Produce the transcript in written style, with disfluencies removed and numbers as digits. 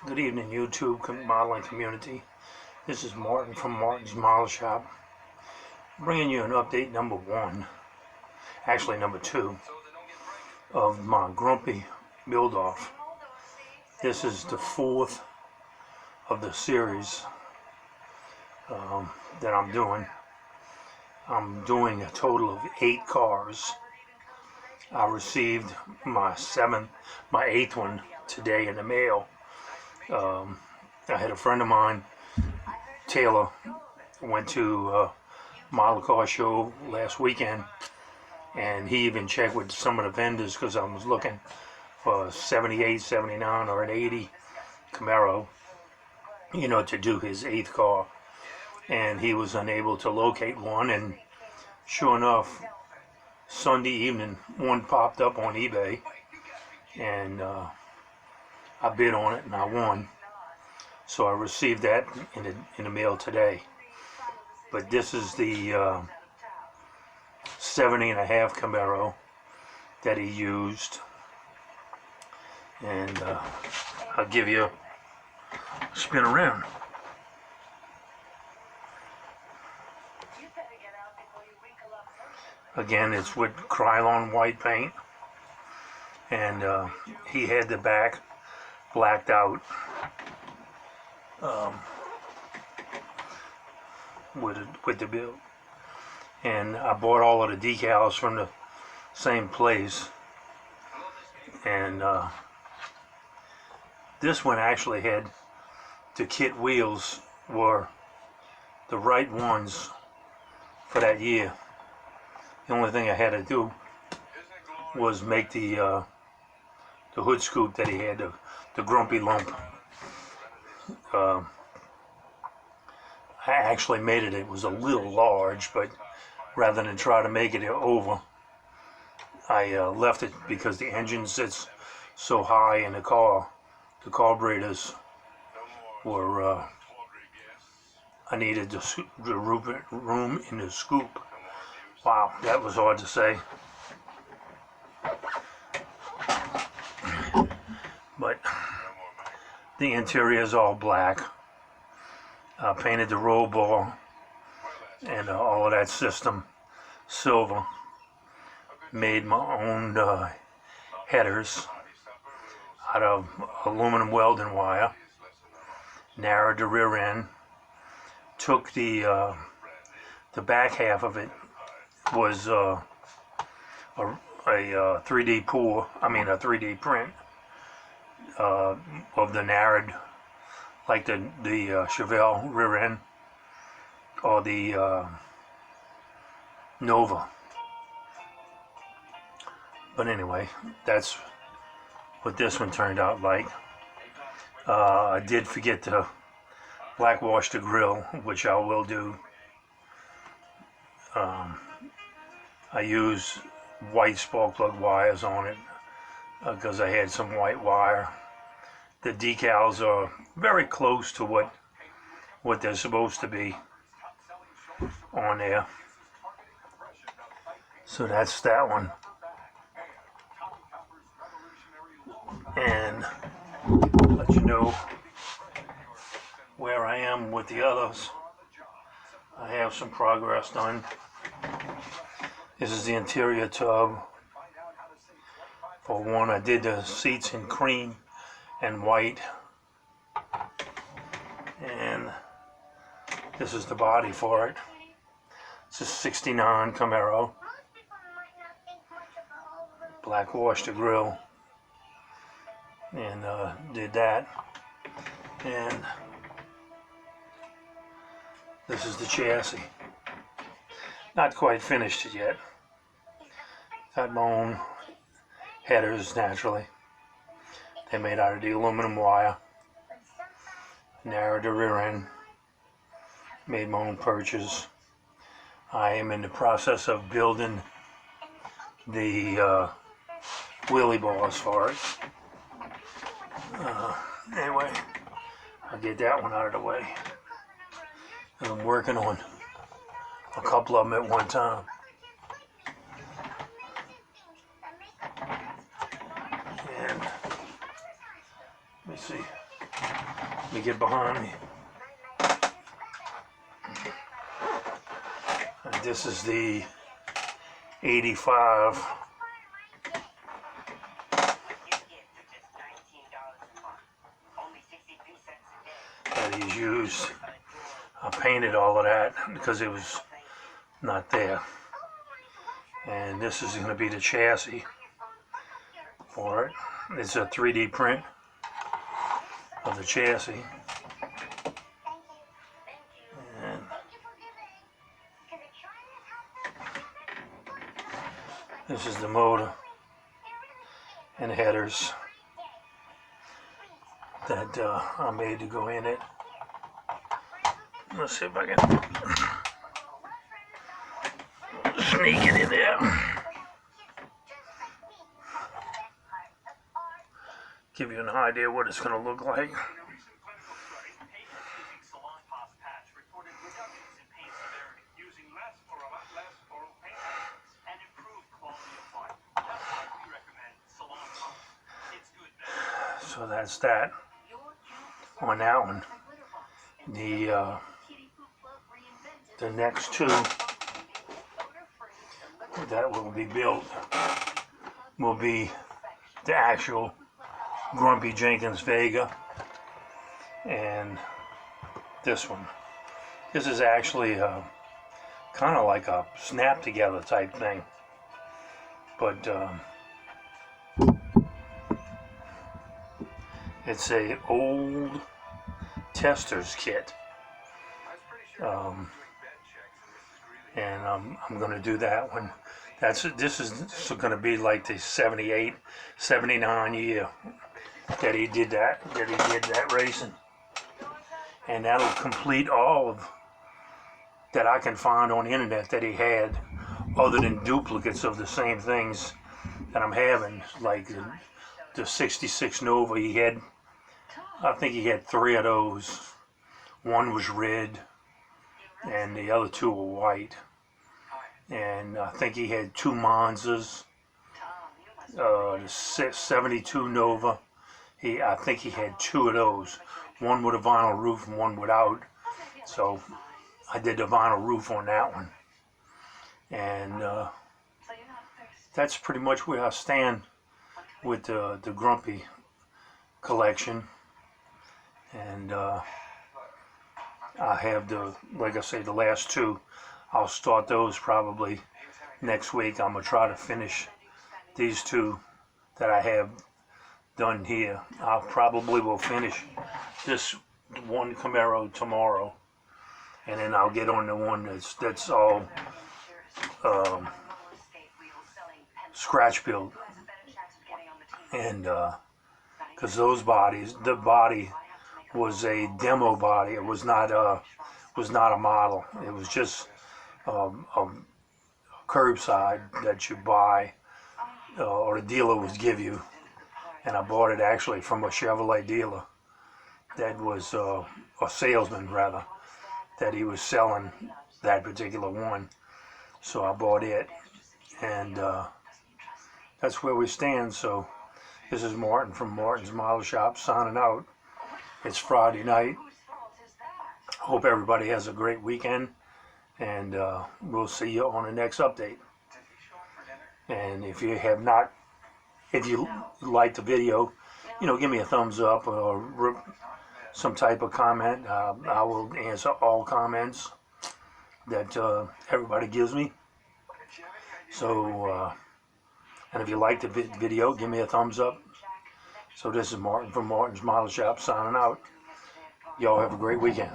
Good evening, YouTube modeling community. This is Martin from Martin's Model Shop, bringing you an update number one, actually number two, of my Grumpy build-off. This is the fourth of the series that I'm doing. I'm doing a total of 8 cars. I received my eighth one today in the mail. I had a friend of mine, Taylor, went to a model car show last weekend, and he even checked with some of the vendors because I was looking for a 78, 79, or an 80 Camaro, to do his 8th car, and he was unable to locate one. And sure enough, Sunday evening, one popped up on eBay, and I bid on it and I won. So I received that in the mail today. But this is the 70.5 Camaro that he used, and I'll give you a spin around. Again, it's with Krylon white paint, and he had the back blacked out with the build, and I bought all of the decals from the same place. And this one actually had the kit wheels were the right ones for that year. The only thing I had to do was make the hood scoop that he had, the Grumpy lump. I actually made it. It was a little large, but rather than try to make it over, I left it because the engine sits so high in the car. The carburetors were, I needed the room in the scoop. Wow, that was hard to say. But the interior is all black. I painted the roll bar and all of that system silver. Made my own headers out of aluminum welding wire. Narrowed the rear end. Took the back half of it was a 3D a 3D print of the narrowed, like the Chevelle rear end, or the Nova. But anyway, that's what this one turned out like. I did forget to black wash the grill, which I will do. I use white spark plug wires on it because I had some white wire. The decals are very close to what they're supposed to be on there. So that's that one. And let you know where I am with the others. I have some progress done. This is the interior tub. For one, I did the seats in cream and white, and this is the body for it. It's a 69 Camaro. Black washed the grill and did that, and this is the chassis. Not quite finished it yet. Got my own headers, naturally. They made out of the aluminum wire. Narrowed the rear end. Made my own purchase. I am in the process of building the wheelie bars for it. Anyway, I'll get that one out of the way. And I'm working on a couple of them at one time. And let me see. Let me get behind me. And this is the 85. That he's used. I painted all of that because it was not there. And this is going to be the chassis for it. It's a 3D print of the chassis. And this is the motor and headers that I made to go in it. Let's see if I can sneak it in there. Give you an idea what it's going to look like. So that's that on that one. The next two that will be built will be the actual Grumpy Jenkins Vega and this one. This is actually kind of like a snap together type thing, but it's a old tester's kit, and I'm going to do that one. This is going to be like the 78, 79 year that he did that racing, and that'll complete all of that I can find on the internet that he had, other than duplicates of the same things that I'm having, like the 66 Nova. He had, I think he had 3 of those. One was red and the other 2 were white. And I think he had 2 Monzas. The 72 Nova, I think he had 2 of those. One with a vinyl roof and one without. So I did the vinyl roof on that one. And that's pretty much where I stand with the Grumpy collection. And I have like I say, the last 2. I'll start those probably next week. I'm going to try to finish these 2 that I have done here. I probably will finish this one Camaro tomorrow, and then I'll get on the one that's all scratch build. And because those bodies, the body was a demo body. It was not a model. It was just a curbside that you buy, or the dealer would give you. And I bought it actually from a Chevrolet dealer that was a salesman rather, that he was selling that particular one. So I bought it, and that's where we stand. So this is Martin from Martin's Model Shop signing out. It's Friday night. Hope everybody has a great weekend, and we'll see you on the next update. And if you like the video, give me a thumbs up or some type of comment. I will answer all comments that everybody gives me. So, and if you like the video, give me a thumbs up. So this is Martin from Martin's Model Shop signing out. Y'all have a great weekend.